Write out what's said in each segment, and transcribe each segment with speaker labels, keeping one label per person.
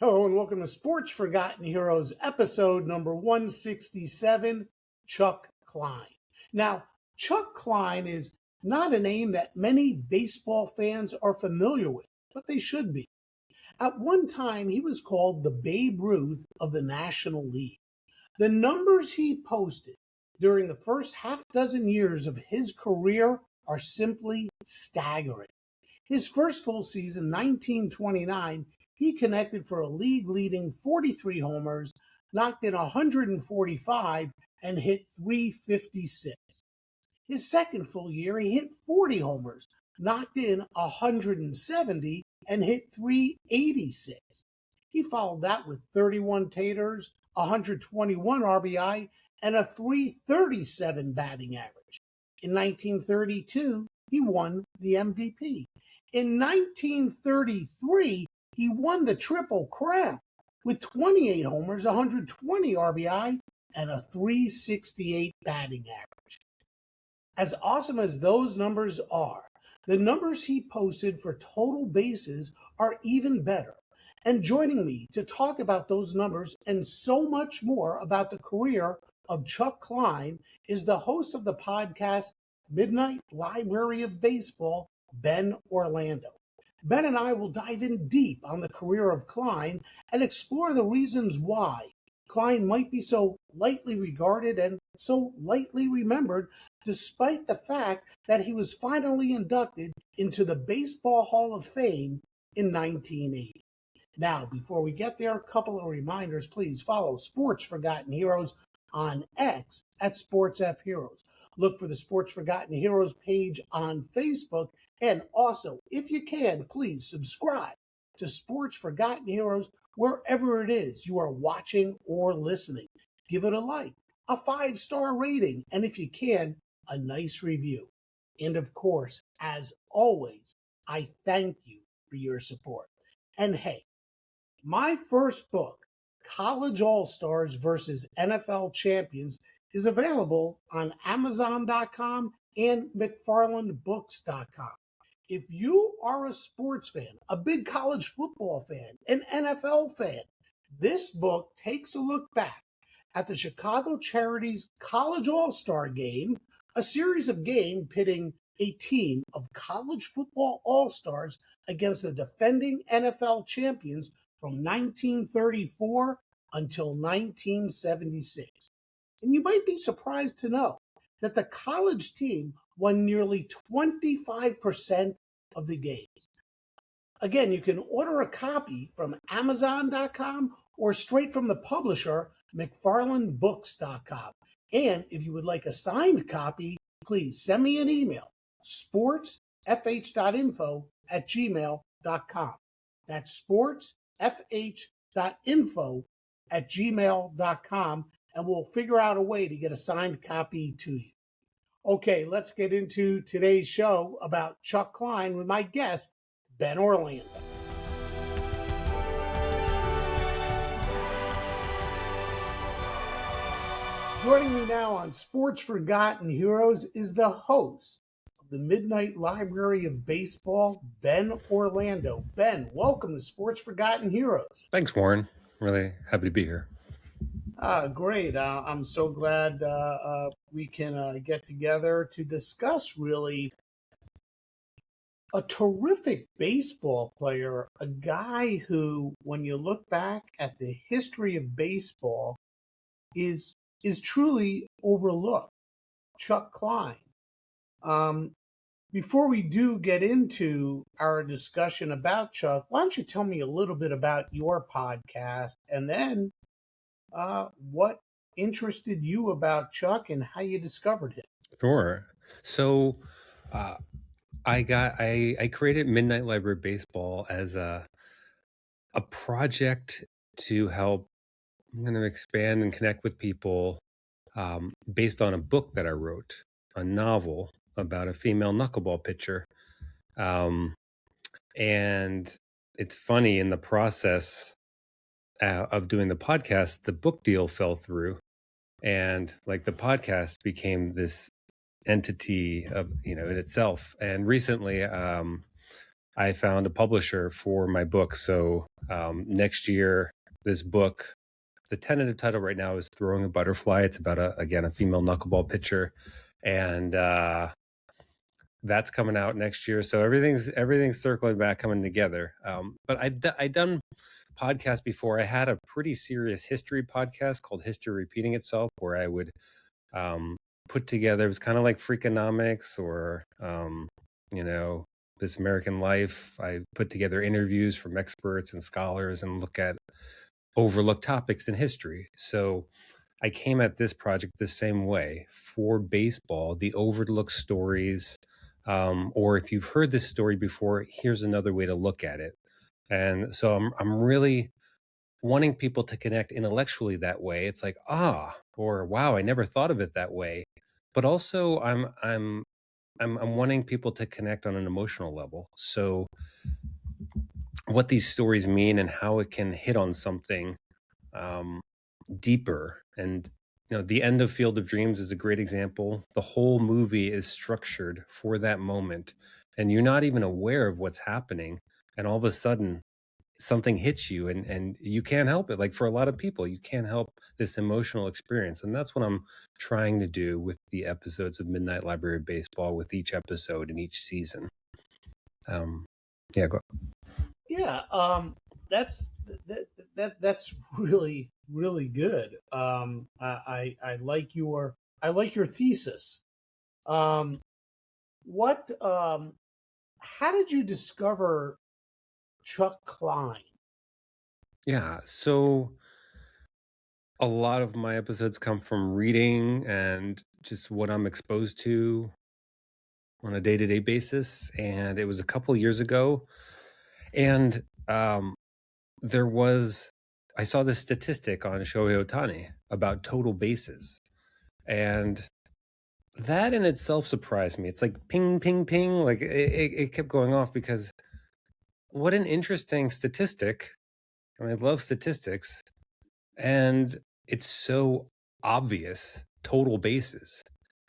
Speaker 1: Hello and welcome to Sports Forgotten Heroes, episode number 167, Chuck Klein. Now, Chuck Klein is not a name that many baseball fans are familiar with, but they should be. At one time, he was called the Babe Ruth of the National League. The numbers he posted during the first half dozen years of his career are simply staggering. His first full season, 1929, he connected for a league-leading 43 homers, knocked in 145, and hit 356. His second full year, he hit 40 homers, knocked in 170, and hit 386. He followed that with 31 taters, 121 RBI, and a 337 batting average. In 1932, he won the MVP. In 1933, he won the Triple Crown with 28 homers, 120 RBI, and a 368 batting average. As awesome as those numbers are, the numbers he posted for total bases are even better. And joining me to talk about those numbers and so much more about the career of Chuck Klein is the host of the podcast Midnight Library of Baseball, Ben Orlando. Ben and I will dive in deep on the career of Klein and explore the reasons why Klein might be so lightly regarded and so lightly remembered, despite the fact that he was finally inducted into the Baseball Hall of Fame in 1980. Now, before we get there, a couple of reminders. Please follow Sports Forgotten Heroes on X at SportsFHeroes. Look for the Sports Forgotten Heroes page on Facebook. And also, if you can, please subscribe to Sports Forgotten Heroes wherever it is you are watching or listening. Give it a like, a 5-star rating, and if you can, a nice review. And of course, as always, I thank you for your support. And hey, my first book, College All-Stars versus NFL Champions, is available on Amazon.com and McFarlandBooks.com. If you are a sports fan, a big college football fan, an NFL fan, this book takes a look back at the Chicago Charities College All-Star Game, a series of games pitting a team of college football all-stars against the defending NFL champions from 1934 until 1976. And you might be surprised to know that the college team won nearly 25% of the games. Again, you can order a copy from Amazon.com or straight from the publisher, McFarlandBooks.com. And if you would like a signed copy, please send me an email, sportsfh.info@gmail.com. That's sportsfh.info@gmail.com, and we'll figure out a way to get a signed copy to you. Okay, let's get into today's show about Chuck Klein with my guest, Ben Orlando. Joining me now on Sports Forgotten Heroes is the host of the Midnight Library of Baseball, Ben Orlando. Ben, welcome to Sports Forgotten Heroes.
Speaker 2: Thanks, Warren. Really happy to be here.
Speaker 1: Great. I'm so glad we can get together to discuss really a terrific baseball player, a guy who, when you look back at the history of baseball, is truly overlooked, Chuck Klein. Before we do get into our discussion about Chuck, why don't you tell me a little bit about your podcast and then what interested you about Chuck and how you discovered him?
Speaker 2: Sure. So I created Midnight Library Baseball as a project to help expand and connect with people based on a book that I wrote, a novel about a female knuckleball pitcher. And it's funny, in the process of doing the podcast, the book deal fell through, and like the podcast became this entity of in itself. And recently I I found a publisher for my book. So next year, this book, the tentative title right now is Throwing a Butterfly. It's about a female knuckleball pitcher, and that's coming out next year. So everything's circling back, coming together. But I've done podcasts before. I had a pretty serious history podcast called History Repeating Itself, where I would put together, it was kind of like Freakonomics or This American Life. I put together interviews from experts and scholars and look at overlooked topics in history. So I came at this project the same way for baseball, the overlooked stories, or if you've heard this story before, here's another way to look at it. And so I'm really wanting people to connect intellectually that way. It's like, or wow, I never thought of it that way. But also I'm wanting people to connect on an emotional level. So what these stories mean and how it can hit on something deeper. And the end of Field of Dreams is a great example. The whole movie is structured for that moment, and you're not even aware of what's happening, and all of a sudden something hits you, and you can't help it. Like, for a lot of people, you can't help this emotional experience, and that's what I'm trying to do with the episodes of Midnight Library of Baseball, with each episode in each season. Go.
Speaker 1: Yeah, that's that's really really good. I like your thesis. What How did you discover Chuck Klein?
Speaker 2: Yeah, so a lot of my episodes come from reading and just what I'm exposed to on a day-to-day basis. And it was a couple years ago, and I saw this statistic on Shohei Ohtani about total bases, and that in itself surprised me. It's like ping, ping, ping, like it kept going off, because what an interesting statistic. I mean, I love statistics, and it's so obvious, total bases,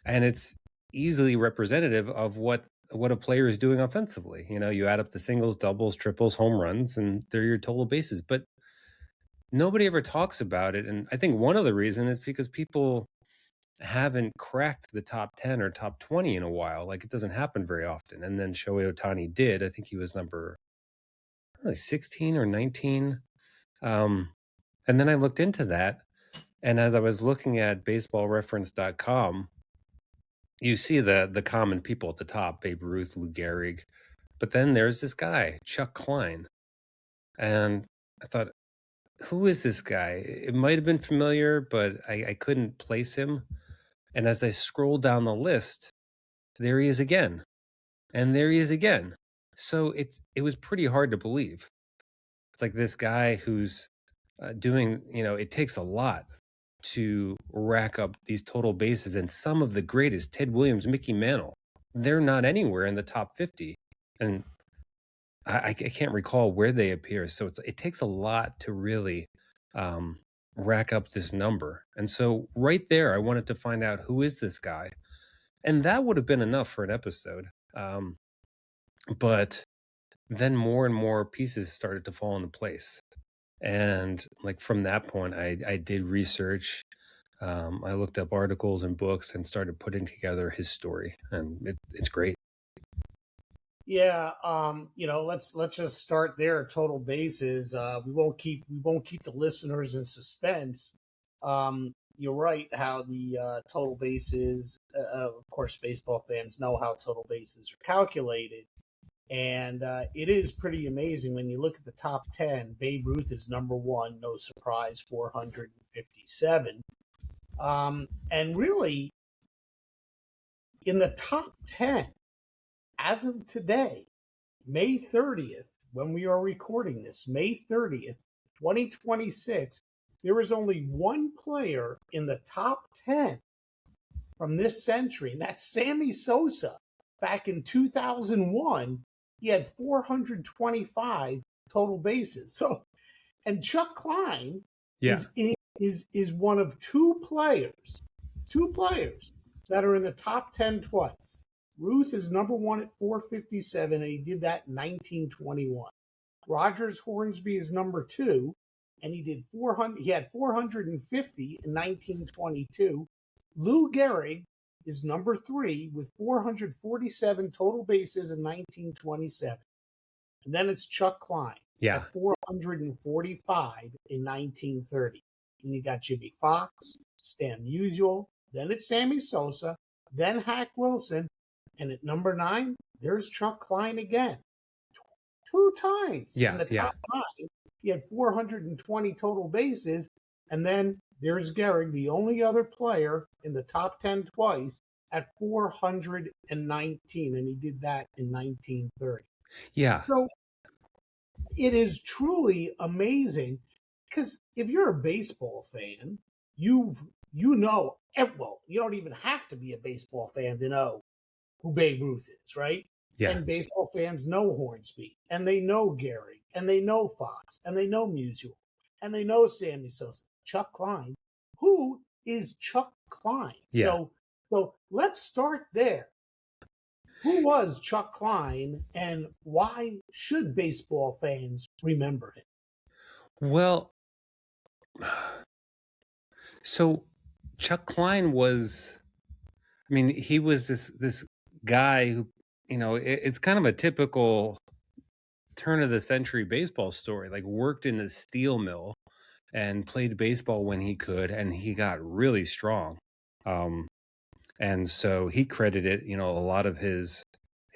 Speaker 2: and it's easily representative of what a player is doing offensively. You add up the singles, doubles, triples, home runs, and they're your total bases. But nobody ever talks about it, and I think one of the reasons is because people haven't cracked the top 10 or top 20 in a while. Like, it doesn't happen very often. And then Shohei Ohtani did. I think he was number 16 or 19. And then I looked into that, and as I was looking at baseballreference.com, you see the common people at the top: Babe Ruth, Lou Gehrig. But then there's this guy, Chuck Klein. And I thought, who is this guy? It might have been familiar, but I couldn't place him. And as I scrolled down the list, there he is again. And there he is again. So it was pretty hard to believe. It's like this guy who's doing, it takes a lot to rack up these total bases. And some of the greatest, Ted Williams, Mickey Mantle, they're not anywhere in the top 50. And I can't recall where they appear. So it takes a lot to really rack up this number. And so right there, I wanted to find out, who is this guy? And that would have been enough for an episode. But then more and more pieces started to fall into place. And like, from that point, I did research. I looked up articles and books and started putting together his story, and it's great.
Speaker 1: Yeah, let's just start there. Total bases. We won't keep the listeners in suspense. You're right. How the total bases. Of course, baseball fans know how total bases are calculated, and it is pretty amazing when you look at the top 10. Babe Ruth is number one, no surprise, 457. And really, in the top 10, as of today, May 30th, when we are recording this, May 30th, 2026, there is only one player in the top 10 from this century, and that's Sammy Sosa. Back in 2001, he had 425 total bases. So, and Chuck Klein is one of two players that are in the top 10 twice. Ruth is number one at 457, and he did that in 1921. Rogers Hornsby is number two, and he did 400. He had 450 in 1922. Lou Gehrig is number three with 447 total bases in 1927. And then it's Chuck Klein at 445 in 1930. And you got Jimmy Fox, Stan Musial, then it's Sammy Sosa, then Hack Wilson, and at number 9, there's Chuck Klein again. 2 times in the top 9. He had 420 total bases, and then there's Gehrig, the only other player in the top 10 twice, at 419, and he did that in 1930.
Speaker 2: Yeah.
Speaker 1: So it is truly amazing, because if you're a baseball fan, you know, well, you don't even have to be a baseball fan to know who Babe Ruth is, right?
Speaker 2: Yeah.
Speaker 1: And baseball fans know Hornsby, and they know Gehrig, and they know Fox, and they know Musial, and they know Sammy Sosa. Chuck Klein. Who is Chuck Klein?
Speaker 2: Yeah.
Speaker 1: So let's start there. Who was Chuck Klein, and why should baseball fans remember him?
Speaker 2: Well, so Chuck Klein was, I mean, he was this guy who, you know, it's kind of a typical turn of the century baseball story. Like, worked in a steel mill and played baseball when he could, and he got really strong. And so he credited, you know, a lot of his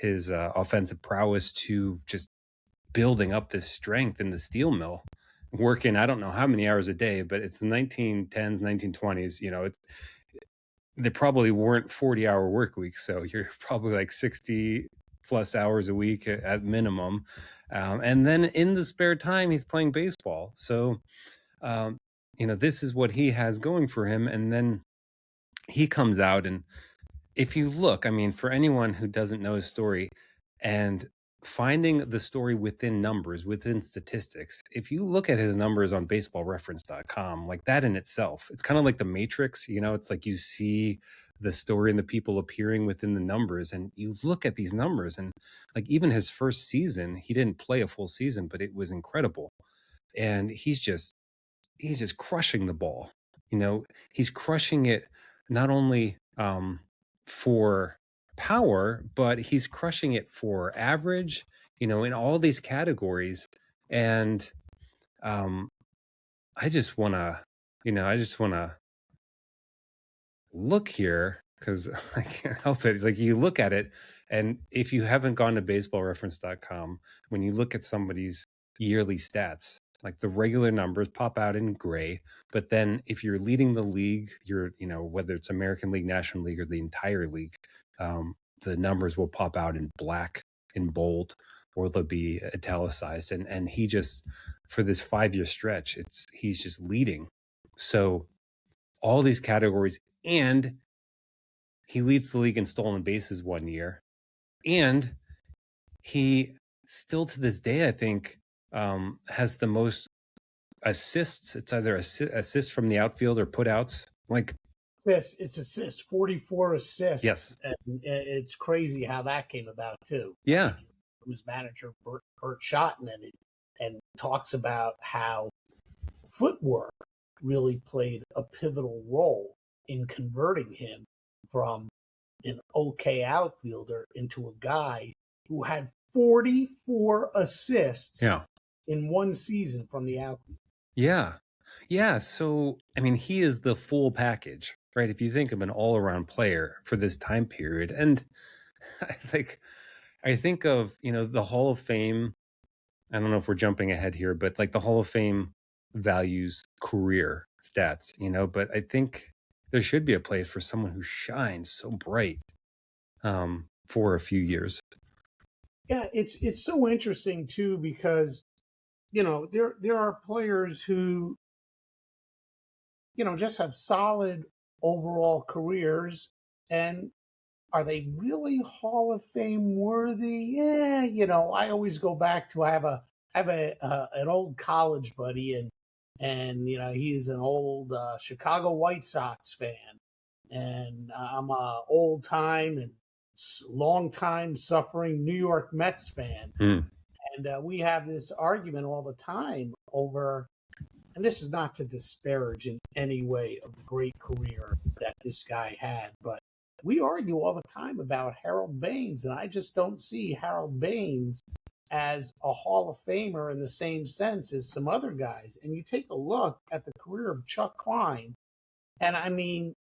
Speaker 2: offensive prowess to just building up this strength in the steel mill, working I don't know how many hours a day, but it's the 1910s, 1920s. You know, they probably weren't 40-hour work weeks, so you're probably like 60 plus hours a week at minimum. And then in the spare time, he's playing baseball. So, you know, this is what he has going for him. And then he comes out, and if you look, I mean, for anyone who doesn't know his story, and finding the story within numbers, within statistics, if you look at his numbers on baseballreference.com, like that in itself, it's kind of like the Matrix, you know, it's like you see the story and the people appearing within the numbers, and you look at these numbers, and like even his first season, he didn't play a full season, but it was incredible. And he's just crushing the ball. You know, he's crushing it not only for power, but he's crushing it for average, you know, in all these categories. And I just want to look here, because I can't help it. It's like you look at it, and if you haven't gone to baseballreference.com, when you look at somebody's yearly stats, like the regular numbers pop out in gray, but then if you're leading the league, you're, you know, whether it's American League, National League, or the entire league, the numbers will pop out in black, in bold, or they'll be italicized. And he just, for this 5-year stretch, he's just leading. So all these categories, and he leads the league in stolen bases one year, and he still to this day, I think, has the most assists. It's either assists from the outfield or putouts. Like,
Speaker 1: It's assists, 44 assists.
Speaker 2: Yes.
Speaker 1: And it's crazy how that came about, too.
Speaker 2: Yeah.
Speaker 1: I mean, who's manager Bert Schotten, and talks about how footwork really played a pivotal role in converting him from an okay outfielder into a guy who had 44 assists in one season from the outfield.
Speaker 2: Yeah. So, I mean, he is the full package, right? If you think of an all-around player for this time period. And I think of, you know, the Hall of Fame. I don't know if we're jumping ahead here, but like the Hall of Fame values career stats, you know, but I think there should be a place for someone who shines so bright for a few years.
Speaker 1: Yeah, it's so interesting too, because, you know, there are players who, you know, just have solid overall careers, and are they really Hall of Fame worthy? Yeah, you know, I always go back to I have an old college buddy, and you know, he's an old Chicago White Sox fan, and I'm a old time, and longtime suffering New York Mets fan.
Speaker 2: Mm.
Speaker 1: And we have this argument all the time over, and this is not to disparage in any way of the great career that this guy had, but we argue all the time about Harold Baines, and I just don't see Harold Baines as a Hall of Famer in the same sense as some other guys. And you take a look at the career of Chuck Klein, and I mean,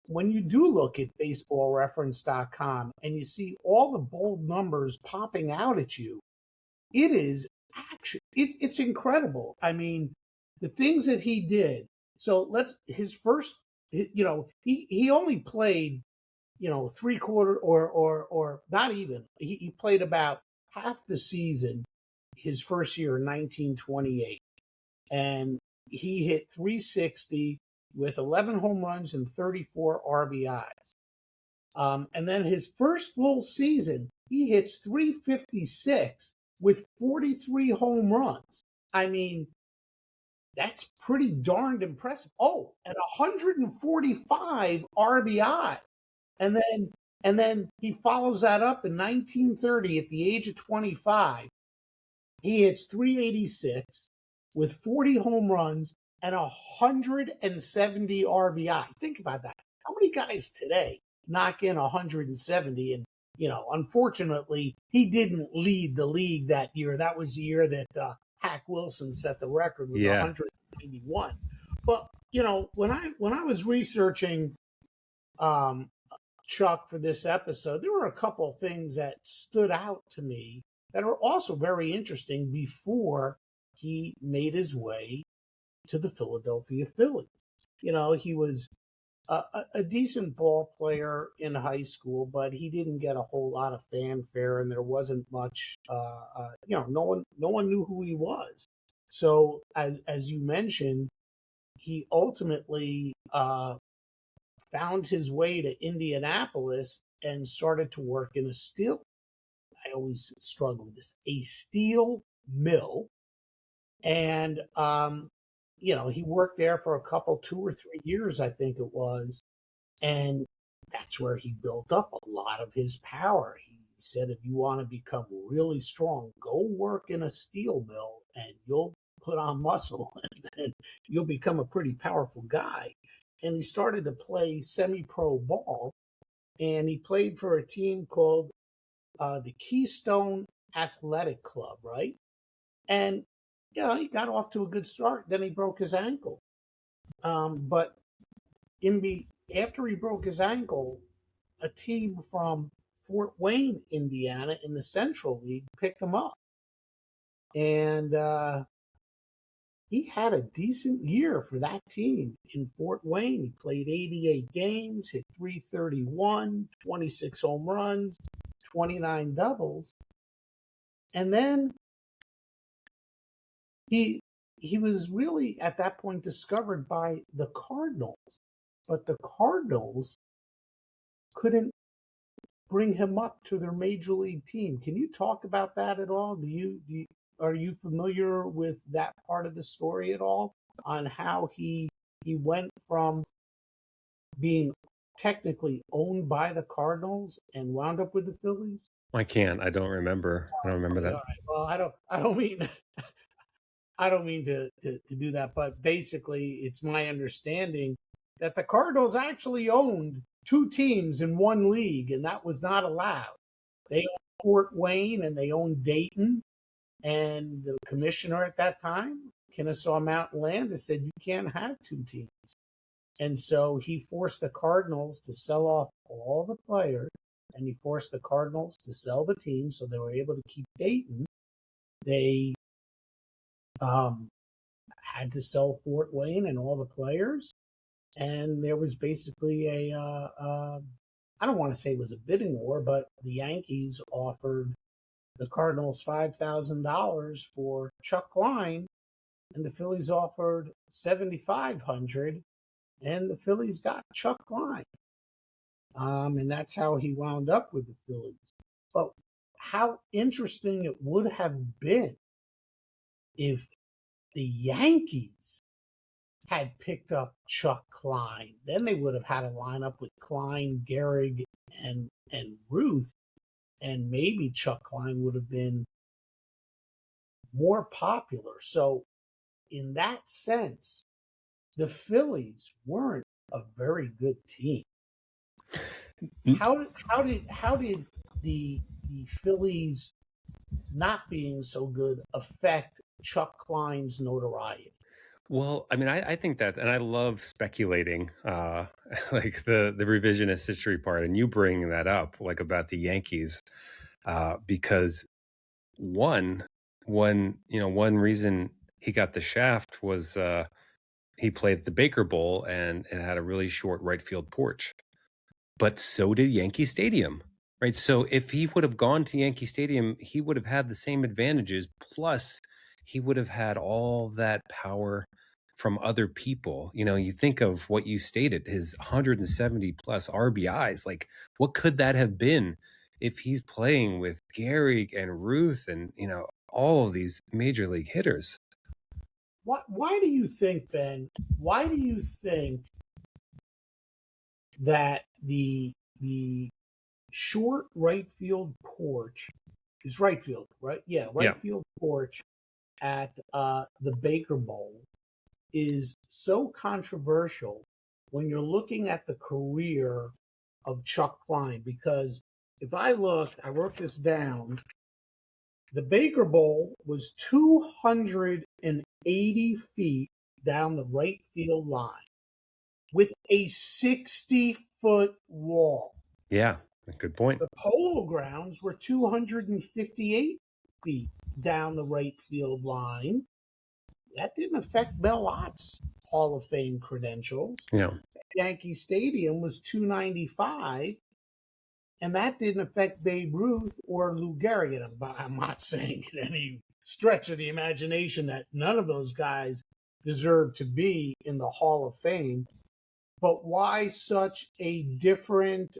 Speaker 1: when you do look at baseballreference.com and you see all the bold numbers popping out at you, it is actually, it's incredible. I mean, the things that he did. So his first, he only played, three-quarter or not even. He played about half the season his first year in 1928. And he hit 360 with 11 home runs and 34 RBIs. And then his first full season, he hits 356 with 43 home runs. I mean, that's pretty darned impressive. Oh, and 145 RBI. And then he follows that up in 1930 at the age of 25. He hits 386 with 40 home runs and 170 RBI. Think about that. How many guys today knock in 170? And, unfortunately, he didn't lead the league that year. That was the year that Hack Wilson set the record with 191. But, when I was researching Chuck for this episode, there were a couple of things that stood out to me that are also very interesting before he made his way to the Philadelphia Phillies. He was a decent ball player in high school, but he didn't get a whole lot of fanfare, and there wasn't much. No one knew who he was. So, as you mentioned, he ultimately found his way to Indianapolis and started to work in a steel. I always struggle with this, a steel mill. And, he worked there for a couple, 2 or 3 years, I think it was. And that's where he built up a lot of his power. He said, if you want to become really strong, go work in a steel mill and you'll put on muscle and you'll become a pretty powerful guy. And he started to play semi-pro ball, and he played for a team called the Keystone Athletic Club, right? And, he got off to a good start. Then he broke his ankle. But after he broke his ankle, a team from Fort Wayne, Indiana, in the Central League picked him up. And he had a decent year for that team in Fort Wayne. He played 88 games, hit 331, 26 home runs, 29 doubles. And then he was really at that point discovered by the Cardinals. But the Cardinals couldn't bring him up to their major league team. Can you talk about that at all? Are you familiar with that part of the story at all, on how he went from being technically owned by the Cardinals and wound up with the Phillies?
Speaker 2: I can't. I don't remember. I don't remember that.
Speaker 1: All right. Well, I don't mean I don't mean to do that, but basically, it's my understanding that the Cardinals actually owned 2 teams in one league, and that was not allowed. They owned Fort Wayne and they owned Dayton. And the commissioner at that time, Kennesaw Mountain Landis, said you can't have 2 teams. And so he forced the Cardinals to sell off all the players, and he forced the Cardinals to sell the team so they were able to keep Dayton. They had to sell Fort Wayne and all the players. And there was basically I don't want to say it was a bidding war, but the Yankees offered the Cardinals $5,000 for Chuck Klein, and the Phillies offered $7,500, and the Phillies got Chuck Klein. And that's how he wound up with the Phillies. But how interesting it would have been if the Yankees had picked up Chuck Klein, then they would have had a lineup with Klein, Gehrig, and Ruth, and maybe Chuck Klein would have been more popular. So, in that sense, the Phillies weren't a very good team. How did the Phillies not being so good affect Chuck Klein's notoriety?
Speaker 2: Well, I mean, I think that, and I love speculating, like the revisionist history part, and you bring that up, like about the Yankees, because one one reason he got the shaft was he played at the Baker Bowl and had a really short right field porch, but so did Yankee Stadium, right? So if he would have gone to Yankee Stadium, he would have had the same advantages. Plus, he would have had all that power from other people. You think of what you stated, his 170 plus RBIs. Like, what could that have been if he's playing with Gehrig and Ruth and, all of these major league hitters?
Speaker 1: Why do you think, Ben? Why do you think that the short right field porch is right field, right? Yeah,
Speaker 2: Yeah.
Speaker 1: right field porch at the Baker Bowl is so controversial when you're looking at the career of Chuck Klein? Because if I wrote this down, the Baker Bowl was 280 feet down the right field line with a 60-foot wall.
Speaker 2: Yeah. Good point.
Speaker 1: The Polo Grounds were 258 feet down the right field line. That didn't affect Mel Ott's Hall of Fame credentials.
Speaker 2: Yeah.
Speaker 1: Yankee Stadium was 295, and that didn't affect Babe Ruth or Lou Gehrig. And I'm not saying in any stretch of the imagination that none of those guys deserve to be in the Hall of Fame. But why such a different?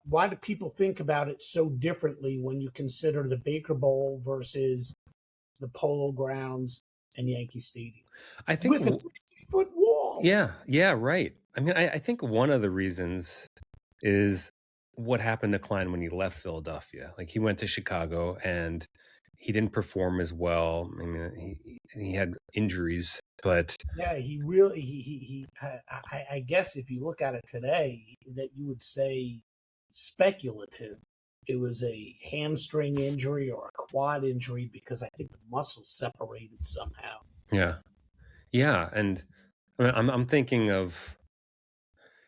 Speaker 1: Why do people think about it so differently when you consider the Baker Bowl versus the Polo Grounds and Yankee Stadium?
Speaker 2: I think
Speaker 1: With a 60-foot wall.
Speaker 2: Yeah, right. I mean, I think one of the reasons is what happened to Klein when he left Philadelphia. Like, he went to Chicago and he didn't perform as well. I mean, he had injuries, but
Speaker 1: Yeah, he really I guess if you look at it today, that you would say speculative. It was a hamstring injury or a quad injury because I think the muscles separated somehow.
Speaker 2: yeah, and I mean, I'm thinking of,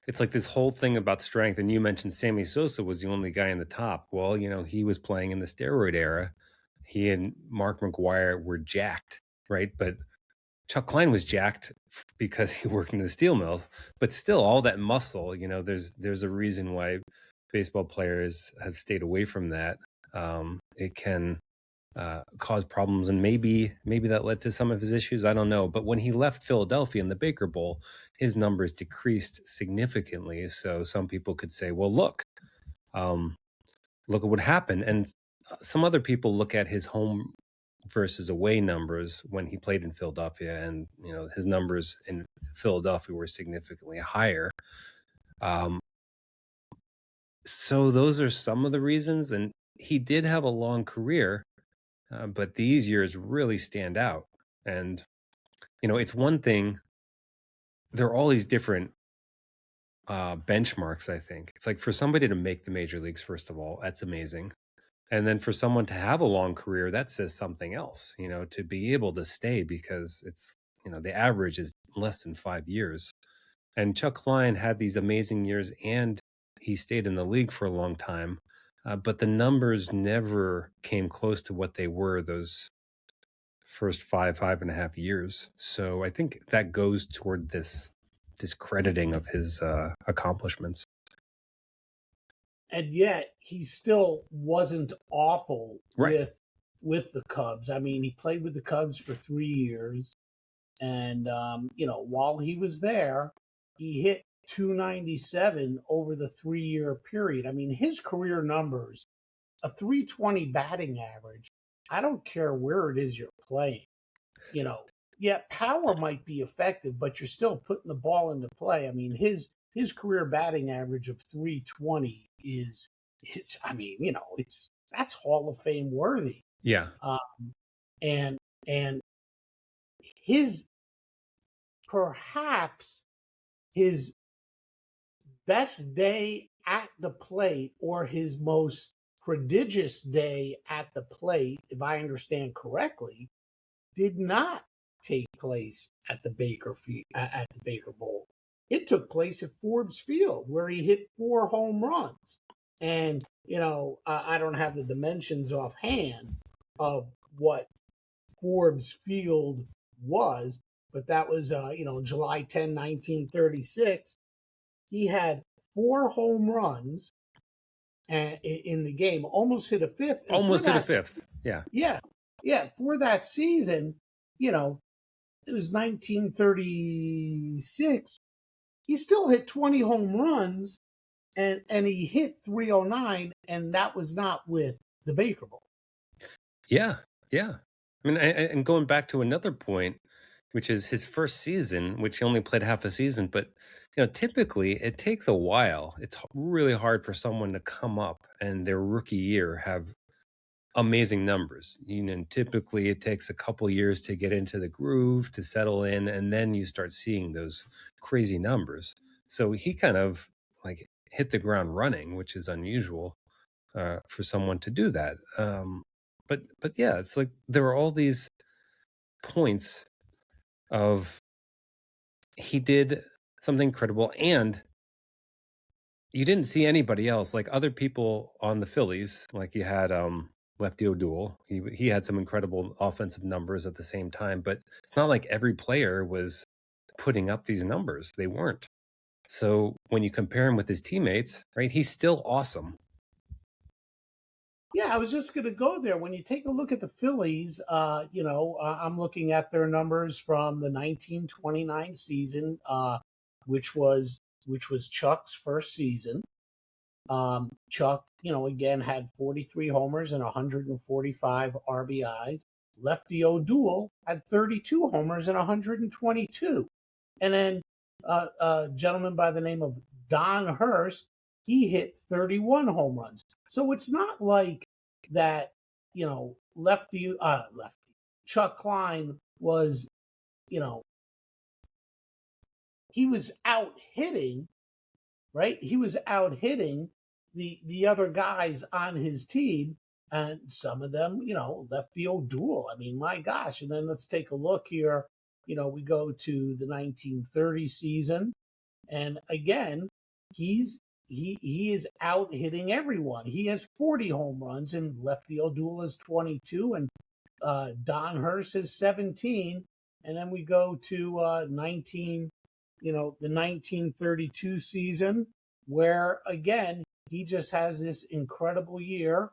Speaker 2: it's like this whole thing about strength. And you mentioned Sammy Sosa was the only guy in the top. Well, he was playing in the steroid era. He and Mark McGuire were jacked, right? But Chuck Klein was jacked because he worked in the steel mill. But still, all that muscle, there's a reason why baseball players have stayed away from that. It can cause problems, and maybe that led to some of his issues. I don't know. But when he left Philadelphia in the Baker Bowl, his numbers decreased significantly. So some people could say, well, look at what happened. And some other people look at his home versus away numbers when he played in Philadelphia, and his numbers in Philadelphia were significantly higher. So those are some of the reasons. And he did have a long career, but these years really stand out. And it's one thing. There are all these different benchmarks. I think it's like, for somebody to make the major leagues, first of all, that's amazing. And then for someone to have a long career, that says something else, to be able to stay, because it's, the average is less than 5 years. And Chuck Klein had these amazing years and he stayed in the league for a long time. But the numbers never came close to what they were those first 5.5 years. So I think that goes toward this discrediting of his accomplishments.
Speaker 1: And yet he still wasn't awful
Speaker 2: Right.
Speaker 1: with the Cubs. I mean, he played with the Cubs for 3 years, and while he was there, he hit 297 over the 3-year period. I mean, his career numbers, a 320 batting average. I don't care where it is you're playing. you know, yeah, power might be effective, but you're still putting the ball into play. I mean, his career batting average of 320 is I mean, it's that's Hall of Fame worthy.
Speaker 2: Yeah.
Speaker 1: Um, and and his perhaps his best day at the plate or his most prodigious day at the plate, if I understand correctly, did not take place at the at the Baker Bowl. It took place at Forbes Field, where he hit 4 home runs. And I don't have the dimensions offhand of what Forbes Field was, but that was July 10, 1936. He had 4 home runs in the game, almost hit a fifth. And
Speaker 2: Almost hit a fifth. Yeah.
Speaker 1: Yeah, for that season, it was 1936. He still hit 20 home runs, and he hit 309, and that was not with the Baker Bowl.
Speaker 2: Yeah. Yeah. I mean, and going back to another point, which is his first season, which he only played half a season, but typically it takes a while. It's really hard for someone to come up and their rookie year have amazing numbers. Typically it takes a couple years to get into the groove, to settle in, and then you start seeing those crazy numbers. So he kind of like hit the ground running, which is unusual for someone to do that. But yeah, it's like there are all these points of he did something incredible, and you didn't see anybody else like other people on the Phillies. Like you had Lefty O'Doul. He had some incredible offensive numbers at the same time, but it's not like every player was putting up these numbers. They weren't. So when you compare him with his teammates, right, he's still awesome.
Speaker 1: Yeah, I was just going to go there. When you take a look at the Phillies, I'm looking at their numbers from the 1929 season, which was Chuck's first season. Chuck, again had 43 homers and 145 RBIs. Lefty O'Doul had 32 homers and 122. And then a gentleman by the name of Don Hurst, he hit 31 home runs. So it's not like that, lefty Chuck Klein was, he was out hitting, right? He was out hitting the other guys on his team, and some of them, Lefty O'Doul. I mean, my gosh! And then let's take a look here. We go to the 1930 season, and again, he is out hitting everyone. He has 40 home runs, and Lefty O'Doul has 22, and Don Hurst has 17. And then we go to the 1932 season, where again he just has this incredible year.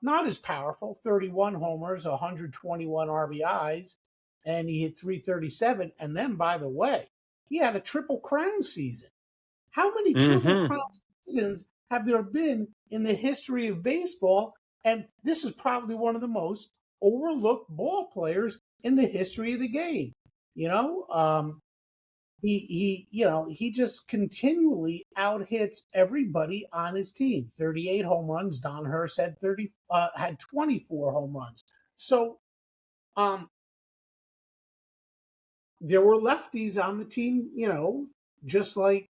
Speaker 1: Not as powerful, 31 homers, 121 RBIs, and he hit 337. And then, by the way, he had a Triple Crown season. How many Triple Crown seasons have there been in the history of baseball? And this is probably one of the most overlooked ball players in the history of the game. He just continually out hits everybody on his team. 38 home runs. Don Hurst had 24 home runs. So there were lefties on the team, just like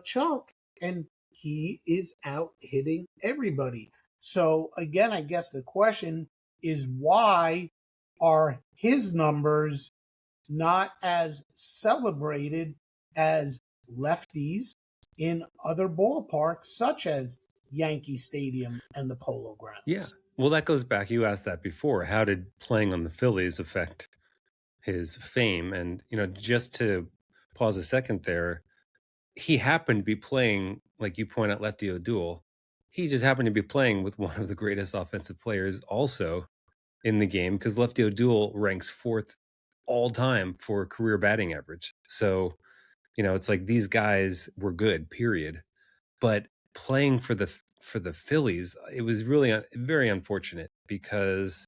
Speaker 1: Chuck, and he is out hitting everybody. So again, I guess the question is, why are his numbers not as celebrated as lefties in other ballparks, such as Yankee Stadium and the Polo Grounds?
Speaker 2: Yeah. Well, that goes back. You asked that before. How did playing on the Phillies affect his fame? And, just to pause a second there, he happened to be playing, like you point out, Lefty O'Doul. He just happened to be playing with one of the greatest offensive players also in the game, because Lefty O'Doul ranks 4th all time for career batting average. So, it's like these guys were good, period. But playing for the Phillies, it was really very unfortunate, because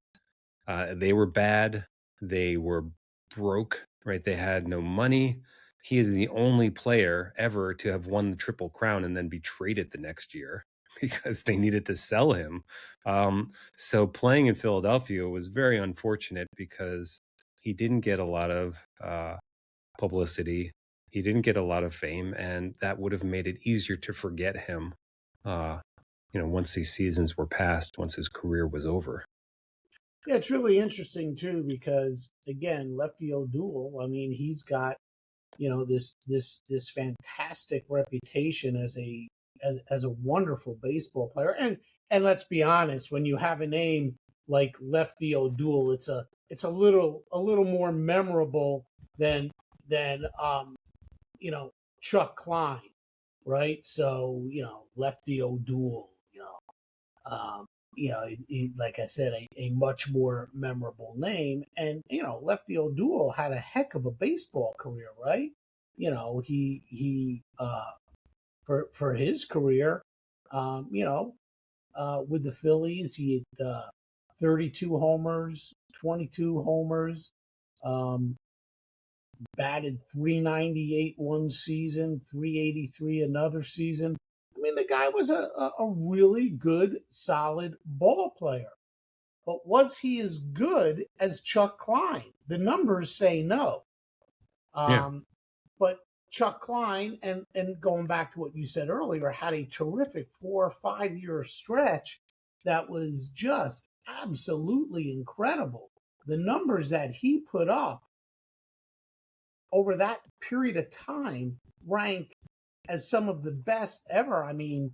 Speaker 2: They were bad. They were broke, right? They had no money. He is the only player ever to have won the Triple Crown and then be traded the next year because they needed to sell him. So playing in Philadelphia was very unfortunate because he didn't get a lot of publicity. He didn't get a lot of fame, and that would have made it easier to forget him, uh, once these seasons were passed, once his career was over.
Speaker 1: Yeah, it's really interesting too because again, Lefty O'Doul. I mean, he's got this fantastic reputation as a wonderful baseball player. And let's be honest, when you have a name like Lefty O'Doul, it's a little more memorable than Chuck Klein, right? So Lefty O'Doul, like I said, a much more memorable name. And Lefty O'Doul had a heck of a baseball career, right? He for his career, with the Phillies, he had 32 homers, 22 homers, um, batted 398 one season, 383 another season. I mean, the guy was a really good, solid ball player. But was he as good as Chuck Klein? The numbers say no.
Speaker 2: Yeah.
Speaker 1: But Chuck Klein, and going back to what you said earlier, had a terrific 4 or 5 year stretch that was just absolutely incredible. The numbers that he put up over that period of time rank as some of the best ever. I mean,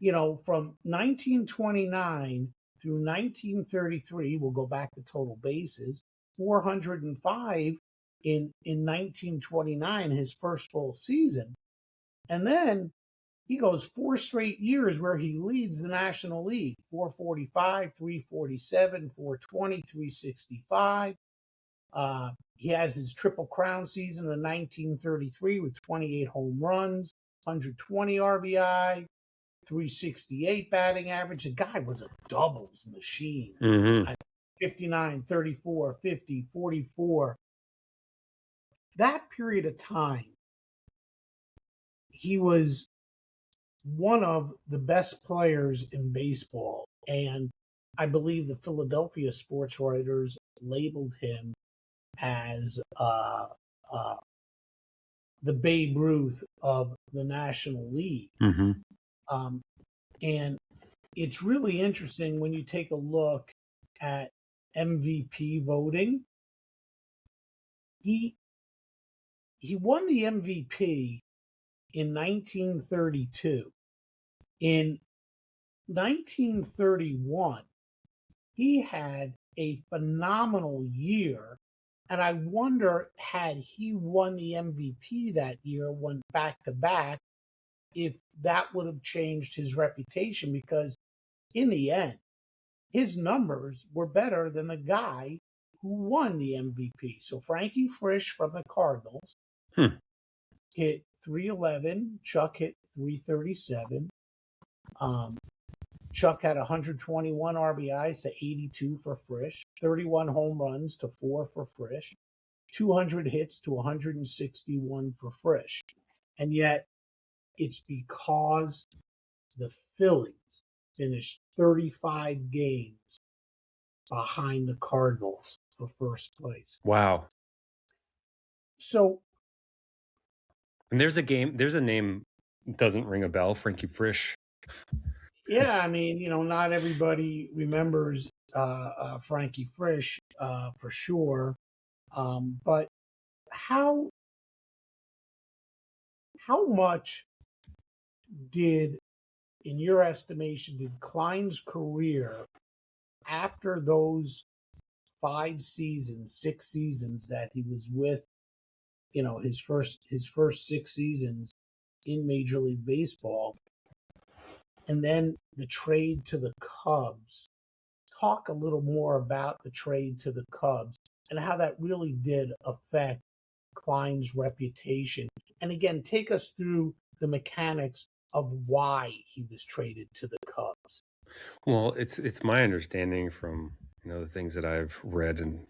Speaker 1: from 1929 through 1933, we'll go back to total bases, 405 in 1929, his first full season. And then he goes 4 straight years where he leads the National League, 445, 347, 420, 365. He has his Triple Crown season in 1933 with 28 home runs, 120 RBI, 368 batting average. The guy was a doubles machine.
Speaker 2: Mm-hmm.
Speaker 1: 59, 34, 50, 44. That period of time, he was one of the best players in baseball. And I believe the Philadelphia sports writers labeled him as the Babe Ruth of the National League.
Speaker 2: Mm-hmm.
Speaker 1: And it's really interesting when you take a look at MVP voting. He won the MVP in 1932. In 1931, he had a phenomenal year. And I wonder, had he won the MVP that year, went back to back, if that would have changed his reputation, because in the end, his numbers were better than the guy who won the MVP. So Frankie Frisch from the Cardinals hit 311. Chuck hit 337. Chuck had 121 RBIs to 82 for Frisch, 31 home runs to 4 for Frisch, 200 hits to 161 for Frisch. And yet, it's because the Phillies finished 35 games behind the Cardinals for first place.
Speaker 2: Wow.
Speaker 1: So,
Speaker 2: and there's a name doesn't ring a bell, Frankie Frisch.
Speaker 1: yeah, I mean, not everybody remembers Frankie Frisch for sure. But how much did, in your estimation, did Klein's career after those 6 seasons that he was with, his first 6 seasons in Major League Baseball, and then the trade to the Cubs? Talk a little more about the trade to the Cubs and how that really did affect Klein's reputation. And again, take us through the mechanics of why he was traded to the Cubs.
Speaker 2: Well, it's my understanding from the things that I've read and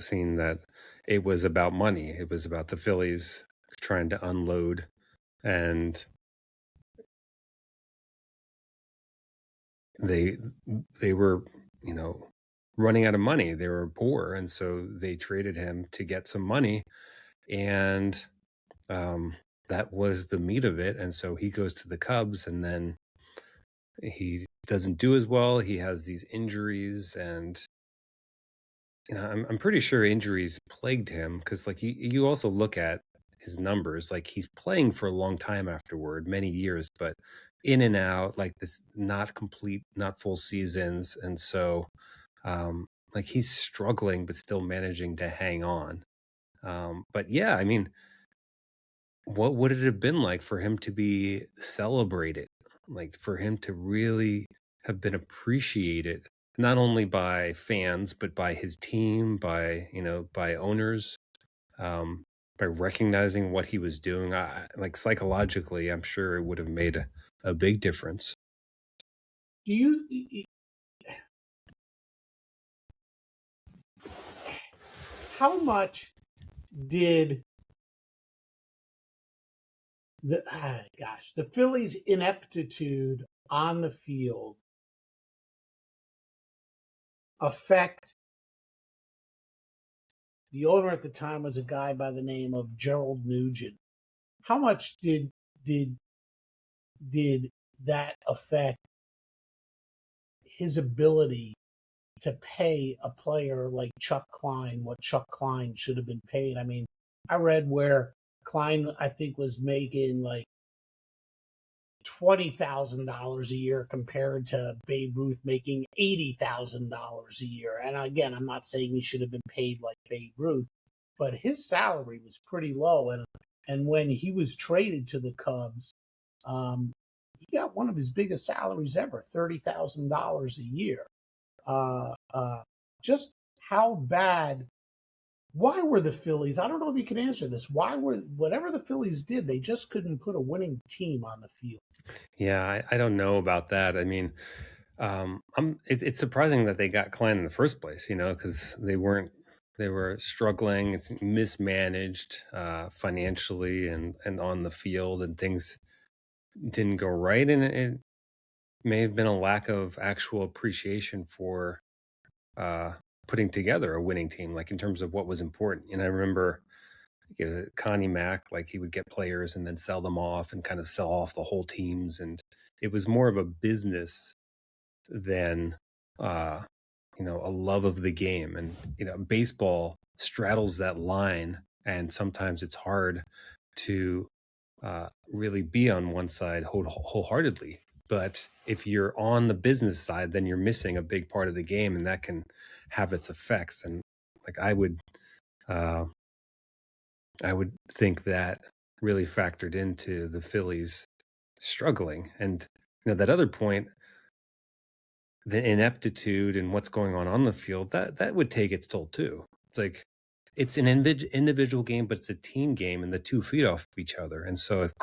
Speaker 2: seen, that it was about money. It was about the Phillies trying to unload, and they were, running out of money. They were poor, and so they traded him to get some money, and that was the meat of it. And so he goes to the Cubs, and then he doesn't do as well. He has these injuries, and I'm pretty sure injuries plagued him, because like you also look at his numbers, like he's playing for a long time afterward, many years, but in and out, like this, not complete, not full seasons. And so like he's struggling but still managing to hang on. But yeah, I mean, what would it have been like for him to be celebrated, like for him to really have been appreciated, not only by fans but by his team, by by owners, by recognizing what he was doing? Like psychologically, I'm sure it would have made a big difference.
Speaker 1: Do you? How much did the Phillies' ineptitude on the field affect? The owner at the time was a guy by the name of Gerald Nugent. How much did that affect his ability to pay a player like Chuck Klein what Chuck Klein should have been paid? I mean, I read where Klein, I think, was making like $20,000 a year compared to Babe Ruth making $80,000 a year. And again, I'm not saying he should have been paid like Babe Ruth, but his salary was pretty low. And when he was traded to the Cubs, he got one of his biggest salaries ever, $30,000 a year. Just how bad? Why were the Phillies? I don't know if you can answer this. Why were whatever the Phillies did, they just couldn't put a winning team on the field?
Speaker 2: Yeah, I don't know about that. I mean, it's surprising that they got Klein in the first place, because they were struggling. It's mismanaged financially and on the field, and things didn't go right. And it may have been a lack of actual appreciation for putting together a winning team, like in terms of what was important. And I remember Connie Mack, like he would get players and then sell them off and kind of sell off the whole teams. And it was more of a business than, a love of the game. And, baseball straddles that line. And sometimes it's hard to really be on one side wholeheartedly. But if you're on the business side, then you're missing a big part of the game, and that can have its effects. And like I would think that really factored into the Phillies struggling. And that other point, the ineptitude and what's going on the field, that would take its toll too. It's like it's an individual game, but it's a team game, and the two feed off of each other. And so if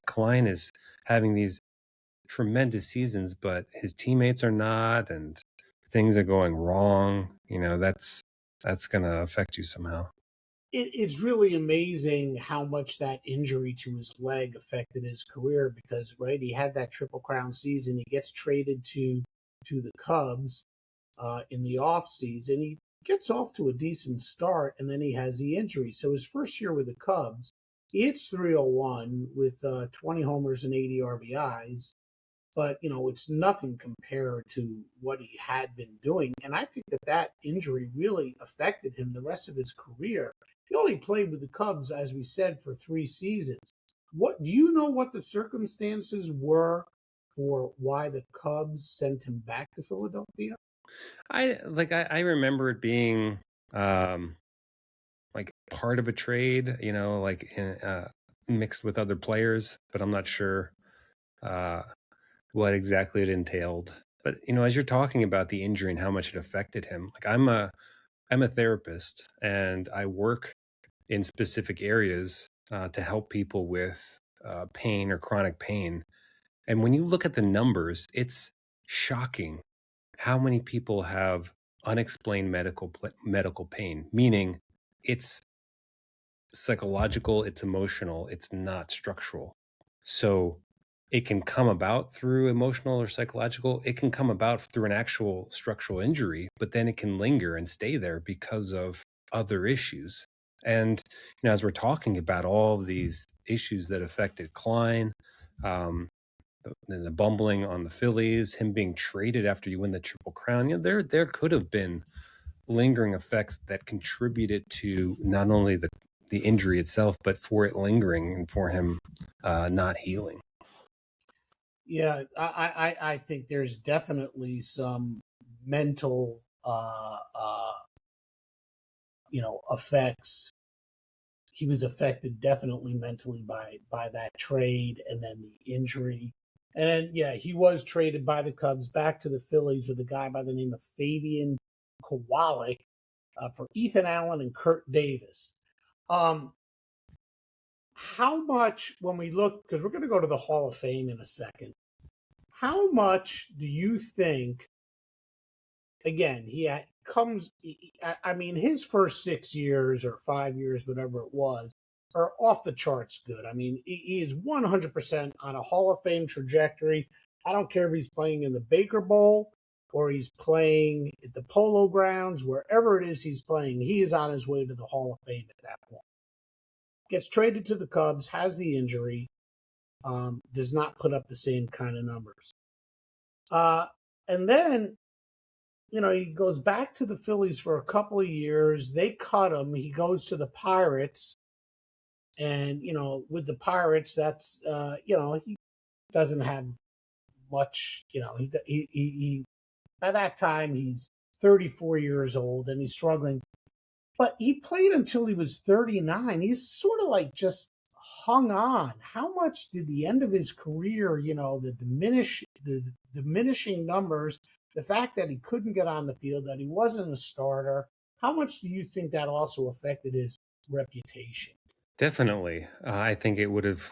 Speaker 2: Klein is having these tremendous seasons, but his teammates are not, and things are going wrong, that's going to affect you somehow.
Speaker 1: It's really amazing how much that injury to his leg affected his career, because right, he had that Triple Crown season. He gets traded to the Cubs in the off season. He gets off to a decent start, and then he has the injury. So his first year with the Cubs, he hits 301 with 20 homers and 80 RBIs. But it's nothing compared to what he had been doing. And I think that injury really affected him the rest of his career. He only played with the Cubs, as we said, for 3 seasons. What do you know what the circumstances were for why the Cubs sent him back to Philadelphia?
Speaker 2: I remember it being like part of a trade, like mixed with other players, but I'm not sure what exactly it entailed. But as you're talking about the injury and how much it affected him, like I'm a therapist, and I work in specific areas to help people with pain or chronic pain. And when you look at the numbers, it's shocking how many people have unexplained medical pain, meaning it's psychological, it's emotional, it's not structural. So it can come about through emotional or psychological, it can come about through an actual structural injury, but then it can linger and stay there because of other issues. And as we're talking about all of these issues that affected Klein, um, the bumbling on the Phillies, him being traded after you win the Triple Crown, there could have been lingering effects that contributed to not only the injury itself, but for it lingering and for him not healing.
Speaker 1: Yeah, I think there's definitely some mental, effects. He was affected definitely mentally by that trade and then the injury. And yeah, he was traded by the Cubs back to the Phillies with a guy by the name of Fabian Kowalik for Ethan Allen and Kurt Davis. Um, how much, when we look, because we're going to go to the Hall of Fame in a second, how much do you think, again, comes, I mean, his first 6 years or 5 years, whatever it was, are off the charts good. I mean, he is 100% on a Hall of Fame trajectory. I don't care if he's playing in the Baker Bowl or he's playing at the Polo Grounds, wherever it is he's playing, he is on his way to the Hall of Fame at that point. Gets traded to the Cubs, has the injury, does not put up the same kind of numbers. And then, he goes back to the Phillies for a couple of years. They cut him. He goes to the Pirates. And, with the Pirates, that's, he doesn't have much, he by that time, he's 34 years old and he's struggling. But he played until he was 39. He's sort of like just hung on. How much did the end of his career, the diminishing numbers, the fact that he couldn't get on the field, that he wasn't a starter, how much do you think that also affected his reputation?
Speaker 2: Definitely. I think it would have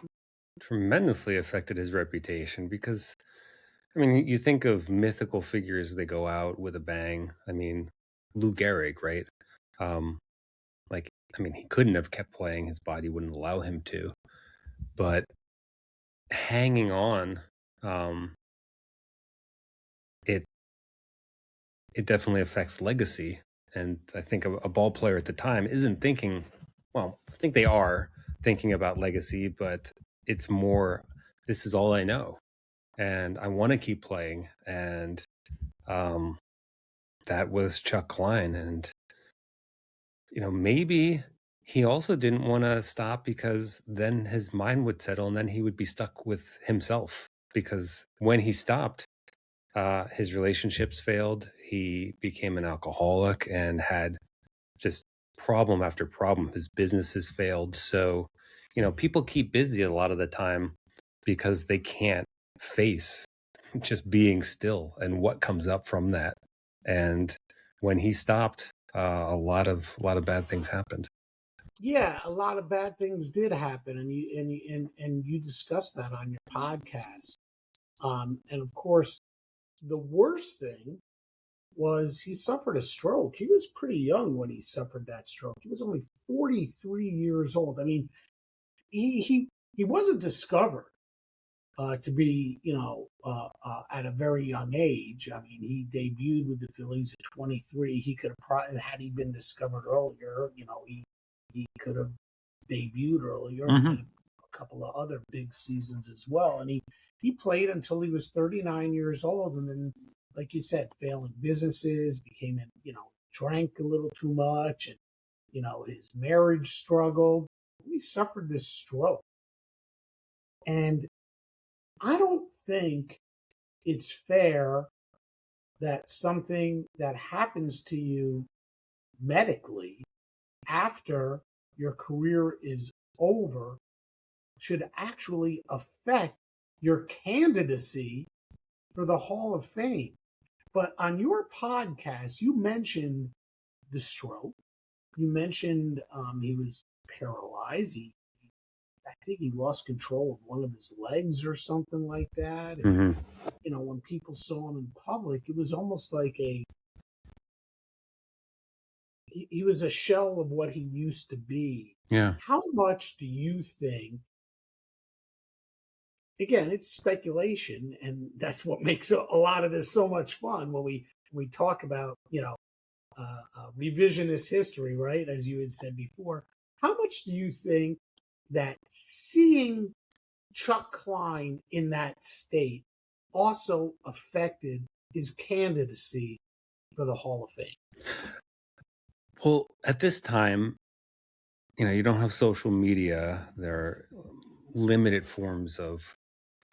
Speaker 2: tremendously affected his reputation because, I mean, you think of mythical figures that go out with a bang. I mean, Lou Gehrig, right? Um, he couldn't have kept playing. His body wouldn't allow him to. But hanging on, it definitely affects legacy. And I think a ball player at the time isn't thinking, well, I think they are thinking about legacy, but it's more, this is all I know. And I want to keep playing. And that was Chuck Klein. And, maybe he also didn't want to stop because then his mind would settle and then he would be stuck with himself. Because when he stopped, his relationships failed. He became an alcoholic and had just problem after problem. His businesses failed. So, people keep busy a lot of the time because they can't face just being still and what comes up from that. And when he stopped, a lot of bad things happened.
Speaker 1: Yeah, a lot of bad things did happen, and you discussed that on your podcast. And of course, the worst thing was he suffered a stroke. He was pretty young when he suffered that stroke. He was only 43 years old. I mean, he wasn't discovered to be, at a very young age. I mean, he debuted with the Phillies at 23. He could have probably, had he been discovered earlier, he could have debuted earlier.
Speaker 2: Mm-hmm.
Speaker 1: He had a couple of other big seasons as well. And he played until he was 39 years old. And then, like you said, failing businesses, became, drank a little too much. And, his marriage struggled. He suffered this stroke. And I don't think it's fair that something that happens to you medically after your career is over should actually affect your candidacy for the Hall of Fame. But on your podcast, you mentioned the stroke. You mentioned he was paralyzed. I think he lost control of one of his legs or something like that. And,
Speaker 2: Mm-hmm.
Speaker 1: when people saw him in public, it was almost like a he was a shell of what he used to be.
Speaker 2: Yeah.
Speaker 1: How much do you think? Again, it's speculation, and that's what makes a lot of this so much fun when we talk about revisionist history, right? As you had said before, how much do you think that seeing Chuck Klein in that state also affected his candidacy for the Hall of Fame?
Speaker 2: Well, at this time, you don't have social media. There are limited forms of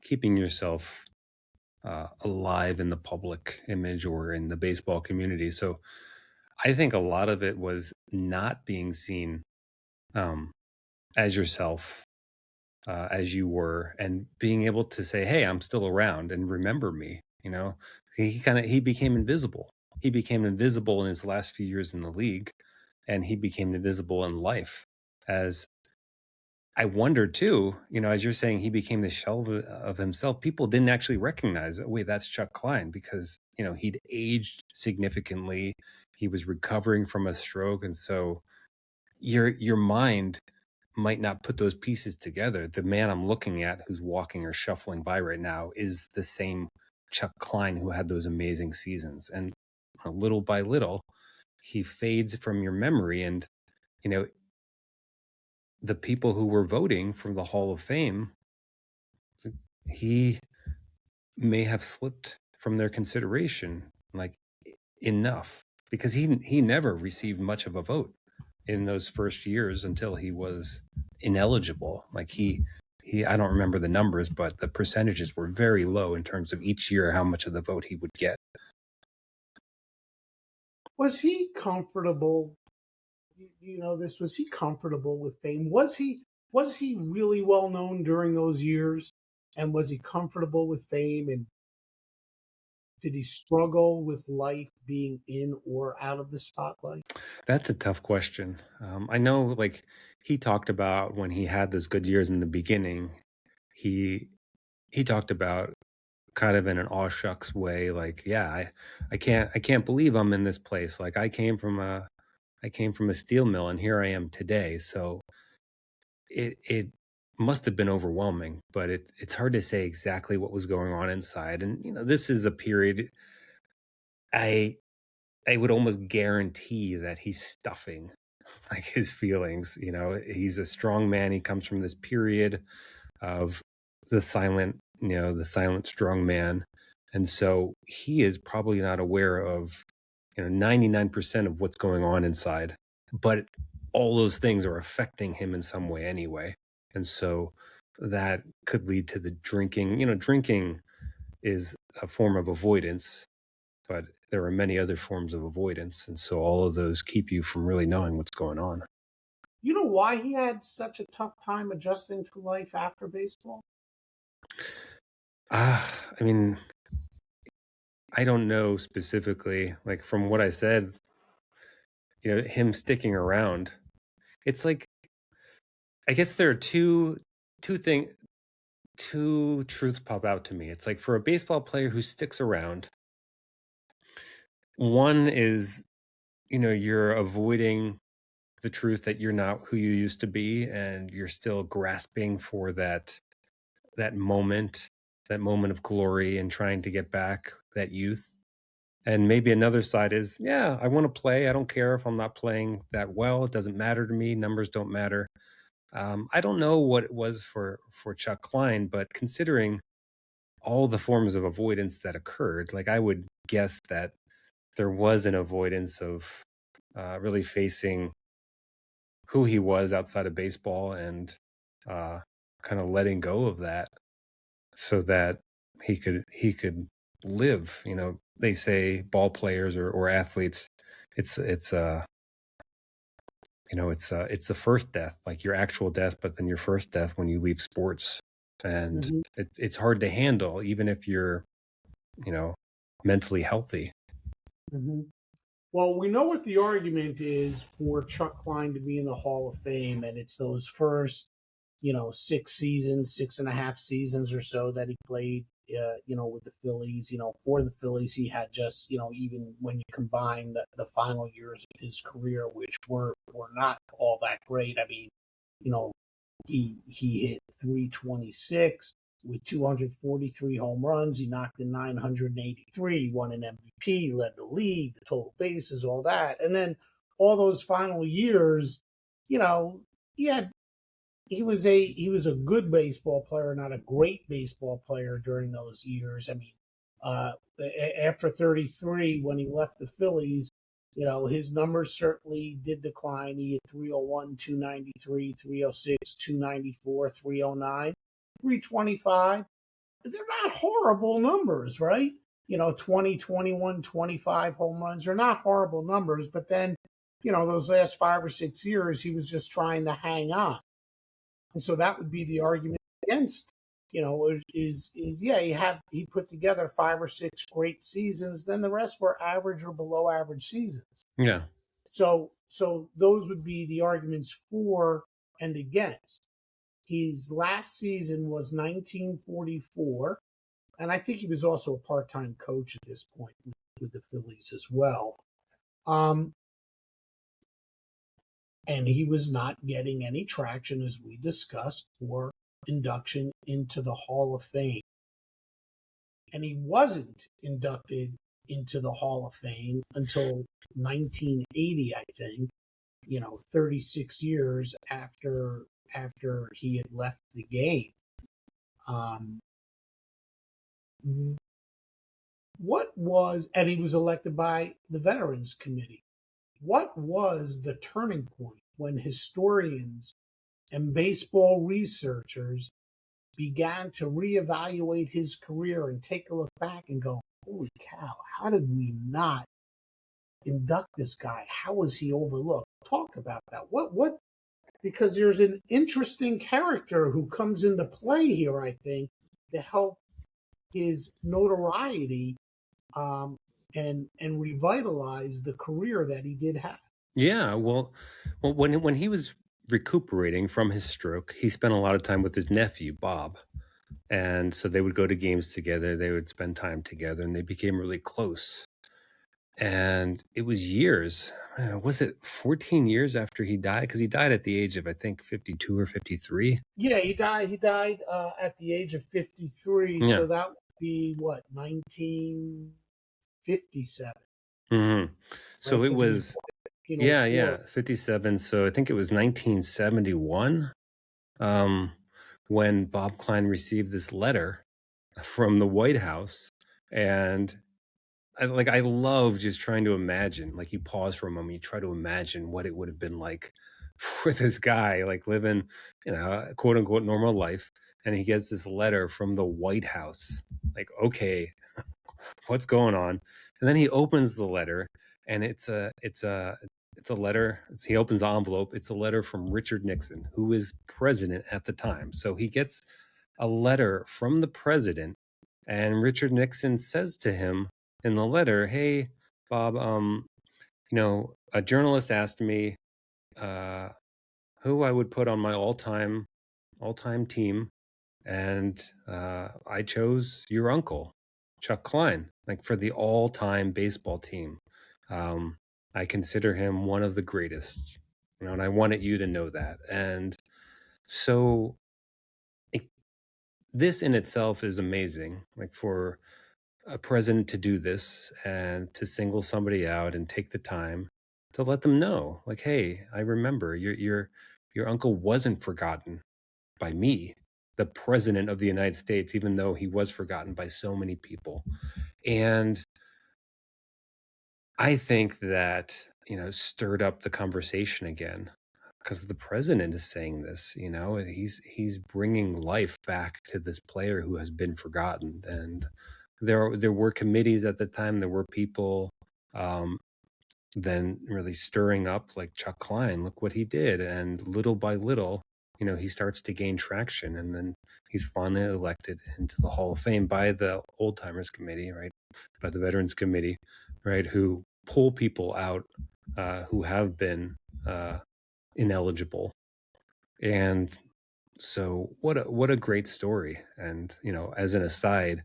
Speaker 2: keeping yourself alive in the public image or in the baseball community. So I think a lot of it was not being seen um, as yourself, as you were, and being able to say, "Hey, I'm still around, and remember me." He became invisible. He became invisible in his last few years in the league, and he became invisible in life. As I wonder too, as you're saying, he became the shell of himself. People didn't actually recognize it. Wait, that's Chuck Klein, because he'd aged significantly. He was recovering from a stroke, and so your mind might not put those pieces together. The man I'm looking at, who's walking or shuffling by right now, is the same Chuck Klein who had those amazing seasons. And little by little, he fades from your memory, and you know the people who were voting from the Hall of Fame, he may have slipped from their consideration, like, enough, because he never received much of a vote in those first years until he was ineligible. Like he I don't remember the numbers, but the percentages were very low in terms of each year how much of the vote he would get.
Speaker 1: Was he comfortable? Was he comfortable with fame? Was he really well known during those years? And was he comfortable with fame? And did he struggle with life being in or out of the spotlight?
Speaker 2: That's a tough question. I know, like, he talked about when he had those good years in the beginning, he talked about kind of in an aw shucks way, like, yeah, I can't believe I'm in this place. Like, I came from a steel mill, and here I am today. So it must have been overwhelming, but it's hard to say exactly what was going on inside. And this is a period, I I would almost guarantee that he's stuffing like his feelings. He's a strong man. He comes from this period of the silent strong man. And so he is probably not aware of 99% of what's going on inside, but all those things are affecting him in some way anyway. And so that could lead to the drinking. Drinking is a form of avoidance, but there are many other forms of avoidance. And so all of those keep you from really knowing what's going on.
Speaker 1: You know why he had such a tough time adjusting to life after baseball?
Speaker 2: I mean, I don't know specifically, like, from what I said, him sticking around. It's like, I guess there are two truths pop out to me. It's like, for a baseball player who sticks around, one is, you're avoiding the truth that you're not who you used to be, and you're still grasping for that moment, of glory, and trying to get back that youth. And maybe another side is, yeah, I want to play. I don't care if I'm not playing that well. It doesn't matter to me. Numbers don't matter. I don't know what it was for Chuck Klein, but considering all the forms of avoidance that occurred, like, I would guess that there was an avoidance of really facing who he was outside of baseball, and kind of letting go of that, so that he could live. They say ball players or athletes, it's the first death, like your actual death, but then your first death when you leave sports. And
Speaker 1: Hmm.
Speaker 2: it's hard to handle, even if you're you know mentally healthy.
Speaker 1: Hmm. Well, we know what the argument is for Chuck Klein to be in the Hall of Fame, and it's those first, 6 seasons, 6.5 seasons or so that he played with the Phillies. For the Phillies, he had just, even when you combine the final years of his career, which were not all that great. I mean, you know, he hit 326 with 243 home runs. He knocked in 983. He won an MVP, led the league, the total bases, all that. And then all those final years, he had he was a good baseball player, not a great baseball player during those years. I mean, after 33, when he left the Phillies, his numbers certainly did decline. He had 301, 293, 306, 294, 309, 325. They're not horrible numbers, right? 20, 21, 25 home runs are not horrible numbers. But then, those last 5 or 6 years, he was just trying to hang on. And so that would be the argument against, he put together 5 or 6 great seasons, then the rest were average or below average seasons.
Speaker 2: Yeah.
Speaker 1: So those would be the arguments for and against. His last season was 1944, and I think he was also a part-time coach at this point with the Phillies as well. And he was not getting any traction, as we discussed, for induction into the Hall of Fame. And he wasn't inducted into the Hall of Fame until 1980, I think, 36 years after he had left the game. And he was elected by the Veterans Committee. What was the turning point when historians and baseball researchers began to reevaluate his career and take a look back and go, holy cow, how did we not induct this guy? How was he overlooked? Talk about that. What? Because there's an interesting character who comes into play here, I think, to help his notoriety and revitalize the career that he did have.
Speaker 2: Yeah, well, when he was recuperating from his stroke, he spent a lot of time with his nephew, Bob. And so they would go to games together, they would spend time together, and they became really close. And it was years, was it 14 years after he died? Because he died at the age of, I think, 52 or 53.
Speaker 1: Yeah, he died at the age of 53,
Speaker 2: Yeah.
Speaker 1: so that would be, 1957.
Speaker 2: Mm-hmm. So
Speaker 1: Right?
Speaker 2: it was, 57. So I think it was 1971 when Bob Klein received this letter from the White House. And I love just trying to imagine, like, you pause for a moment, you try to imagine what it would have been like for this guy, like living, quote unquote normal life. And he gets this letter from the White House. Like, okay, what's going on? And then he opens the letter, and it's a letter. He opens the envelope. It's a letter from Richard Nixon, who is president at the time. So he gets a letter from the president, and Richard Nixon says to him in the letter, "Hey, Bob, a journalist asked me who I would put on my all-time team, and I chose your uncle, Chuck Klein, like, for the all-time baseball team. I consider him one of the greatest, and I wanted you to know that." And so this in itself is amazing, like, for a president to do this and to single somebody out and take the time to let them know, like, hey, I remember your uncle wasn't forgotten by me, the president of the United States, even though he was forgotten by so many people. And I think that, stirred up the conversation again, because the president is saying this, he's bringing life back to this player who has been forgotten. And there were committees at the time, there were people then really stirring up, like, Chuck Klein, look what he did. And little by little, he starts to gain traction, and then he's finally elected into the Hall of Fame by the Old Timers Committee, right? By the Veterans Committee, right? Who pull people out who have been ineligible. And So what a great story. And, as an aside,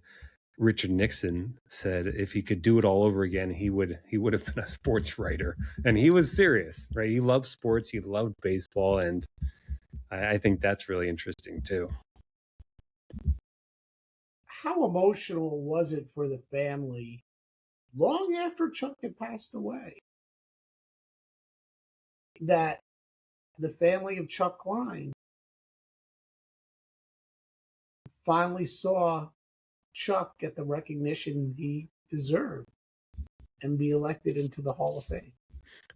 Speaker 2: Richard Nixon said if he could do it all over again, he would have been a sports writer. And he was serious, right? He loved sports, he loved baseball, and I think that's really interesting too.
Speaker 1: How emotional was it for the family long after Chuck had passed away that the family of Chuck Klein finally saw Chuck get the recognition he deserved and be elected into the Hall of Fame?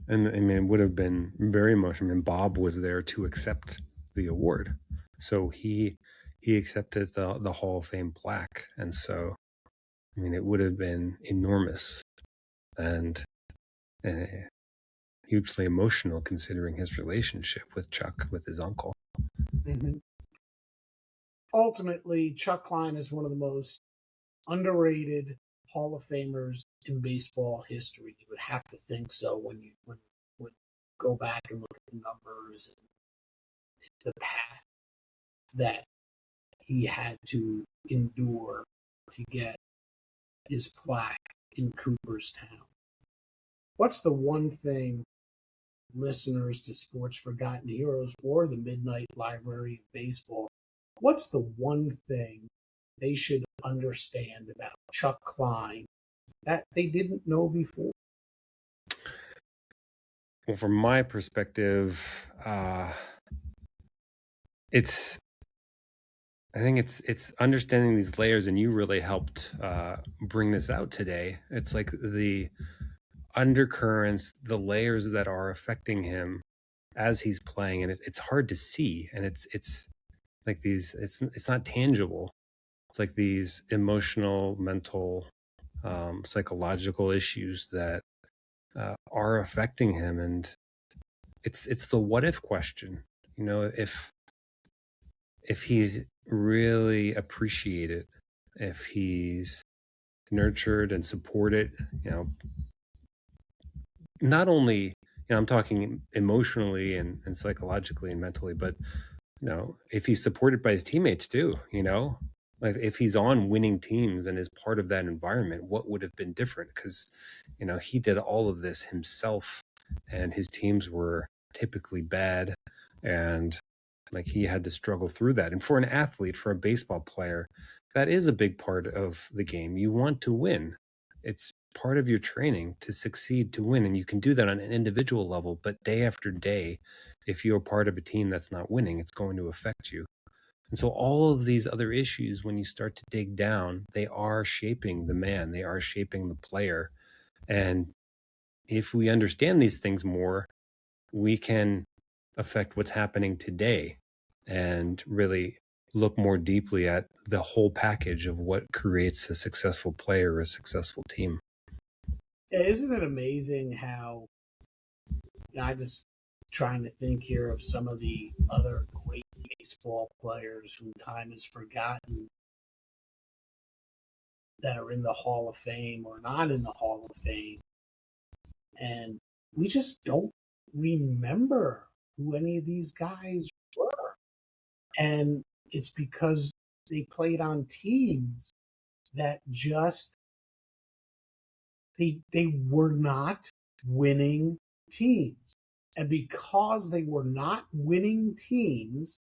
Speaker 2: And I mean, it would have been very emotional. I mean, Bob was there to accept the award, so he accepted the Hall of Fame plaque, and so I mean, it would have been enormous and uh, hugely emotional considering his relationship with Chuck, with his uncle.
Speaker 1: Mm-hmm. Ultimately, Chuck Klein is one of the most underrated Hall of Famers in baseball history. You would have to think so when you would go back and look at the numbers and the path that he had to endure to get his plaque in Cooperstown. What's the one thing listeners to Sports Forgotten Heroes or the Midnight Library of Baseball, what's the one thing they should understand about Chuck Klein that they didn't know before?
Speaker 2: Well, from my perspective, it's I think it's understanding these layers, and you really helped bring this out today. It's like the undercurrents, the layers that are affecting him as he's playing, and it's hard to see, and it's like these. It's not tangible. It's like these emotional, mental, psychological issues that are affecting him, and it's the what if question. If he's really appreciated, if he's nurtured and supported, not only, I'm talking emotionally and psychologically and mentally, but, if he's supported by his teammates too, like if he's on winning teams and is part of that environment, what would have been different? Because, he did all of this himself and his teams were typically bad. And like he had to struggle through that. And for an athlete, for a baseball player, that is a big part of the game. You want to win. It's part of your training to succeed, to win. And you can do that on an individual level, but day after day, if you're part of a team that's not winning, it's going to affect you. And so all of these other issues, when you start to dig down, they are shaping the man, they are shaping the player. And if we understand these things more, we can affect what's happening today and really look more deeply at the whole package of what creates a successful player or a successful team.
Speaker 1: Yeah, isn't it amazing how I just trying to think here of some of the other great baseball players whom time is forgotten that are in the Hall of Fame or not in the Hall of Fame. And we just don't remember who any of these guys were. And it's because they played on teams that just they were not winning teams. And because they were not winning teams,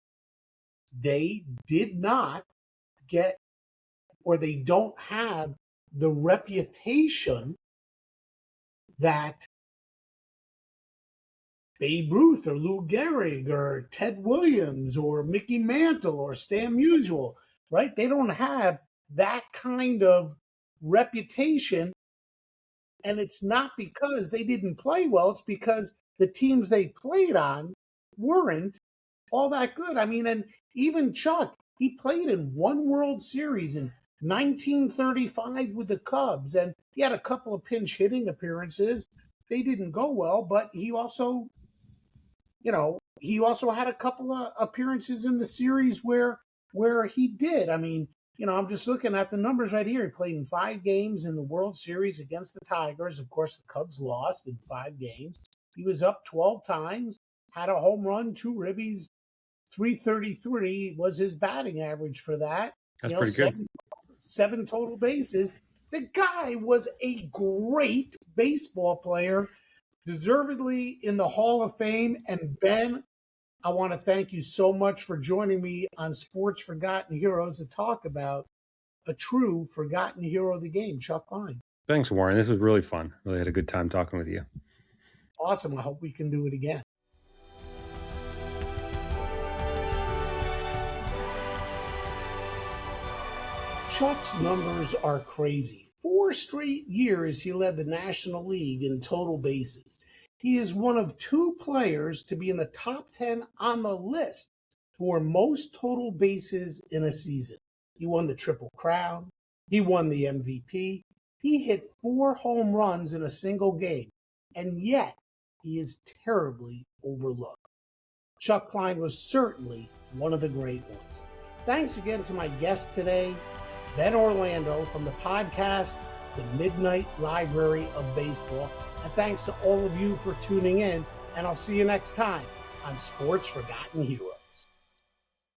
Speaker 1: they did not get, or they don't have the reputation that Babe Ruth or Lou Gehrig or Ted Williams or Mickey Mantle or Stan Musial, right? They don't have that kind of reputation. And it's not because they didn't play well, it's because the teams they played on weren't all that good. I mean, and even Chuck, he played in one World Series in 1935 with the Cubs, and he had a couple of pinch hitting appearances. They didn't go well, but he also had a couple of appearances in the series where he did. I mean, I'm just looking at the numbers right here. He played in 5 games in the World Series against the Tigers. Of course, the Cubs lost in 5 games. He was up 12 times, had a home run, 2 ribbies, .333 was his batting average for that.
Speaker 2: That's pretty good.
Speaker 1: Seven total bases. The guy was a great baseball player, deservedly in the Hall of Fame. And Ben, I want to thank you so much for joining me on Sports Forgotten Heroes to talk about a true forgotten hero of the game, Chuck Klein.
Speaker 2: Thanks, Warren. This was really fun. Really had a good time talking with you.
Speaker 1: Awesome. I hope we can do it again. Chuck's numbers are crazy. 4 straight years he led the National League in total bases. He is one of 2 players to be in the top 10 on the list for most total bases in a season. He won the Triple Crown. He won the MVP. He hit 4 home runs in a single game, and yet he is terribly overlooked. Chuck Klein was certainly one of the great ones. Thanks again to my guest today, Ben Orlando from the podcast, The Midnight Library of Baseball. And thanks to all of you for tuning in, and I'll see you next time on Sports Forgotten Heroes.